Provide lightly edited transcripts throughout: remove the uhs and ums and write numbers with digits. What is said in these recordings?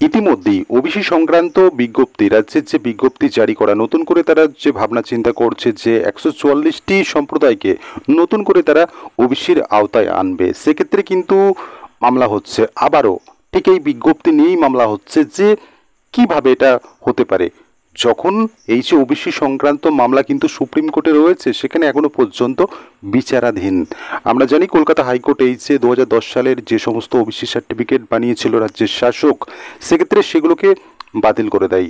ইতিমধ্যেই ওবিসি সংক্রান্ত বিজ্ঞপ্তি, রাজ্যের যে বিজ্ঞপ্তি জারি করা, নতুন করে তারা যে ভাবনা চিন্তা করছে যে 144টি সম্প্রদায়কে নতুন করে তারা ওবিসির আওতায় আনবে, সেক্ষেত্রে কিন্তু মামলা হচ্ছে আবারও। ঠিক এই বিজ্ঞপ্তি নিয়েই মামলা হচ্ছে যে কিভাবে এটা হতে পারে, যখন এই যে ওবিসি সংক্রান্ত মামলা কিন্তু সুপ্রিম কোর্টে রয়েছে, সেখানে এখনো পর্যন্ত বিচারাধীন। আমরা জানি কলকাতা হাইকোর্ট এই যে 2010 সালের যে সমস্ত ওবিসি সার্টিফিকেট বানিয়েছিল রাজ্যের শাসক, সেক্ষেত্রে সেগুলোকে বাতিল করে দেয়।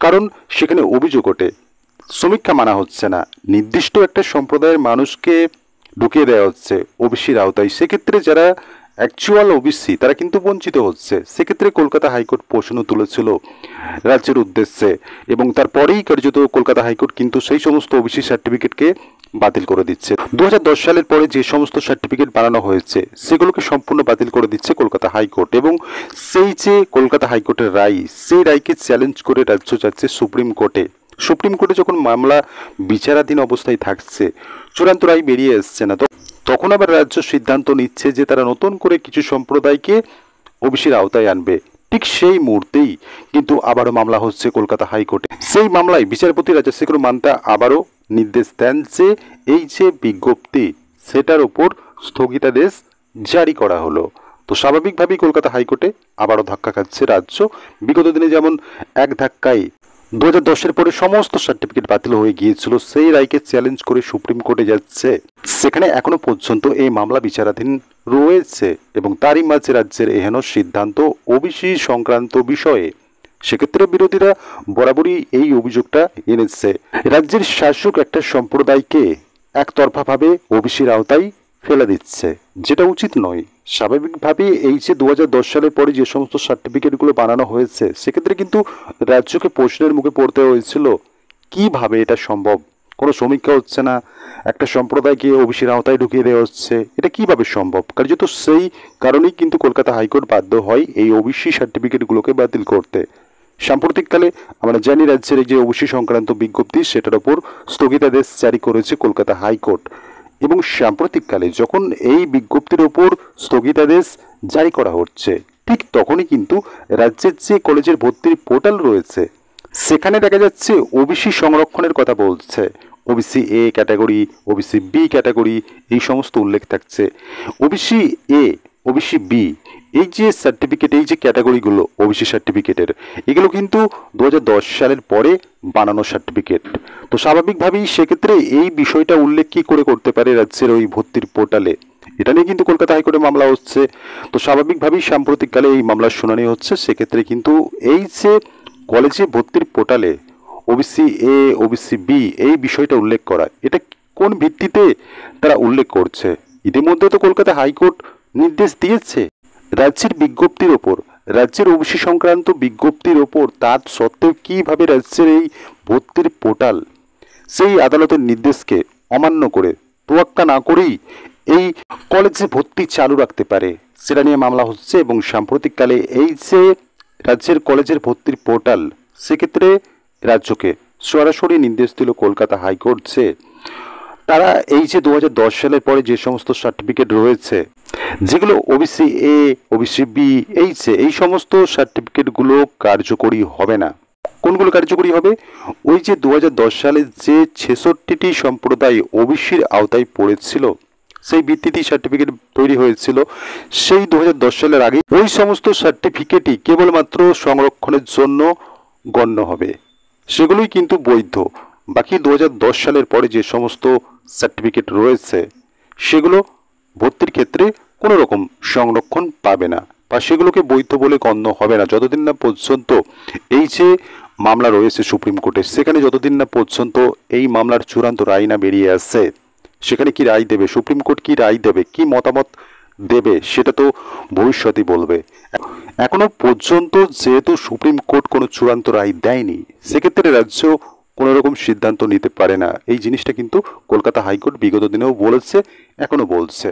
কারণ সেখানে অভিযোগ ওঠে সমীক্ষা মানা হচ্ছে না, নির্দিষ্ট একটা সম্প্রদায়ের মানুষকে ঢুকিয়ে দেওয়া হচ্ছে ওবিসির আওতায়, সেক্ষেত্রে যারা অ্যাকচুয়াল ওবিসি তারা কিন্তু বঞ্চিত হচ্ছে। সেক্ষেত্রে কলকাতা হাইকোর্ট প্রশ্ন তুলেছিল রাজ্যের উদ্দেশ্যে, এবং তারপরেই কার্যত কলকাতা হাইকোর্ট কিন্তু সেই সমস্ত ওবিসি সার্টিফিকেটকে বাতিল করে দিচ্ছে। 2010 সালের পরে যে সমস্ত সার্টিফিকেট বানানো হয়েছে সেগুলোকে সম্পূর্ণ বাতিল করে দিচ্ছে কলকাতা হাইকোর্ট, এবং সেই যে কলকাতা হাইকোর্টের রায়, সেই রায়কে চ্যালেঞ্জ করে রাজ্য যাচ্ছে সুপ্রিম কোর্টে। সুপ্রিম কোর্টে যখন মামলা বিচারাধীন অবস্থায় থাকছে, চূড়ান্ত রায় বেরিয়ে এসছে না, তখন আবার রাজ্য সিদ্ধান্ত নিচ্ছে যে তারা নতুন করে কিছু সম্প্রদায়কে ওবিসির আওতায় আনবে। ঠিক সেই মুহূর্তেই কিন্তু আবারও মামলা হচ্ছে কলকাতা হাইকোর্টে। সেই মামলায় বিচারপতি রাজশেখর মান্তা আবারও নির্দেশ দেন যে এই যে বিজ্ঞপ্তি, সেটার ওপর স্থগিতাদেশ জারি করা হলো। তো স্বাভাবিকভাবেই কলকাতা হাইকোর্টে আবারও ধাক্কা খাচ্ছে রাজ্য। বিগত দিনে যেমন এক ধাক্কায় 2010-এর পরে সমস্ত সার্টিফিকেট বাতিল হয়ে গিয়েছিল, সেই রায়কে চ্যালেঞ্জ করে সুপ্রিম কোর্টে যাচ্ছে, সেখানে এখনো পর্যন্ত এই মামলা বিচারাধীন রয়েছে, এবং তারই মাঝে রাজ্যের এহেন সিদ্ধান্ত ওবিসি সংক্রান্ত বিষয়ে। সেক্ষেত্রে বিরোধীরা বরাবরই এই অভিযোগটা এনেছে, রাজ্যের শাসক একটা সম্প্রদায়কে একতরফাভাবে ওবিসির আওতায় ফেলে দিচ্ছে, যেটা উচিত নয়। স্বাভাবিকভাবে এই যে 2010 সালের পরে যে সমস্ত সার্টিফিকেটগুলো বানানো হয়েছে, সেক্ষেত্রে কিন্তু রাজ্যকে প্রশ্নের মুখে পড়তে হয়েছিল কিভাবে এটা সম্ভব। কোনো সমীক্ষা হচ্ছে না, একটা সম্প্রদায়কে ওবিসির আওতায় ঢুকিয়ে দেওয়া হচ্ছে, এটা কিভাবে সম্ভব। কার্যত সেই কারণেই কিন্তু কলকাতা হাইকোর্ট বাধ্য হয় এই ওবিসি সার্টিফিকেটগুলোকে বাতিল করতে। সাম্প্রতিককালে আমরা জানি রাজ্যের যে ওবিসি সংক্রান্ত বিজ্ঞপ্তি, সেটার ওপর স্থগিতাদেশ জারি করেছে কলকাতা হাইকোর্ট, এবং সাম্প্রতিককালে যখন এই বিজ্ঞপ্তির ওপর স্থগিতাদেশ জারি করা হচ্ছে, ঠিক তখনই কিন্তু রাজ্যের যে কলেজের ভর্তির পোর্টাল রয়েছে, সেখানে দেখা যাচ্ছে ওবিসি সংরক্ষণের কথা বলছে। OBC A category, OBC B category, এই সমস্ত উল্লেখ থাকছে। ওবিসি এ, ওবিসি বি, এই যে সার্টিফিকেট, এই যে ক্যাটাগরিগুলো ওবিসি সার্টিফিকেটের, এগুলো কিন্তু 2010 সালের পরে বানানো সার্টিফিকেট। তো স্বাভাবিকভাবেই সেক্ষেত্রে এই বিষয়টা উল্লেখ কী করে করতে পারে রাজ্যের ওই ভর্তির পোর্টালে, এটা নিয়ে কিন্তু কলকাতা হাইকোর্টে মামলা হচ্ছে। তো স্বাভাবিকভাবেই সাম্প্রতিককালে এই মামলার শুনানি হচ্ছে। সেক্ষেত্রে কিন্তু এই যে কলেজে ভর্তির পোর্টালে ওবিসি এ, ওবিসি বি, এই বিষয়টা উল্লেখ করা, এটা কোন ভিত্তিতে তারা উল্লেখ করছে। ইতিমধ্যে তো কলকাতা হাইকোর্ট নির্দেশ দিয়েছে রাজ্যের বিজ্ঞপ্তির ওপর, রাজ্যের ওবিসি সংক্রান্ত বিজ্ঞপ্তির ওপর, তার সত্ত্বেও কীভাবে রাজ্যের এই ভর্তির পোর্টাল সেই আদালতের নির্দেশকে অমান্য করে, তোয়াক্কা না করেই এই কলেজে ভর্তি চালু রাখতে পারে, সেটা নিয়ে মামলা হচ্ছে। এবং সাম্প্রতিককালে এই যে রাজ্যের কলেজের ভর্তির পোর্টাল, সেক্ষেত্রে রাজ্যকে সরাসরি নির্দেশ দিল কলকাতা হাইকোর্ট যে তারা এই যে 2010 সালের পরে যে সমস্ত সার্টিফিকেট রয়েছে, যেগুলো ওবিসি এ, ওবিসি বি, এই সমস্ত সার্টিফিকেটগুলো কার্যকরী হবে না। কোনগুলো কার্যকরী হবে? ওই যে 2010 সালে যে 66টি সম্প্রদায় ওবিসির আওতায় পড়েছিল, সেই ভিত্তিতেই সার্টিফিকেট তৈরি হয়েছিল। সেই 2010 সালের আগে ওই সমস্ত সার্টিফিকেটই কেবলমাত্র সংরক্ষণের জন্য গণ্য হবে, সেগুলোই কিন্তু বৈধ। বাকি 2010 সালের পরে যে সমস্ত সার্টিফিকেট রয়েছে, সেগুলো ভর্তির ক্ষেত্রে কোনো রকম সংরক্ষণ পাবে না, বা সেগুলোকে বৈধ বলে গণ্য হবে না, যতদিন না পর্যন্ত এই যে মামলা রয়েছে সুপ্রিম কোর্টে, সেখানে যতদিন না পর্যন্ত এই মামলার চূড়ান্ত রায় না বেরিয়ে আসছে। সেখানে কি রায় দেবে সুপ্রিম কোর্ট, কি রায় দেবে, কি মতামত দেবে, সেটা তো ভবিষ্যতই বলবে। এখনো পর্যন্ত যেহেতু সুপ্রিম কোর্ট কোনো চূড়ান্ত রায় দেয়নি, সেক্ষেত্রে রাজ্য কোনো রকম সিদ্ধান্ত নিতে পারে না। এই জিনিসটা কিন্তু কলকাতা হাইকোর্ট বিগত দিনেও বলেছে, এখনো বলছে।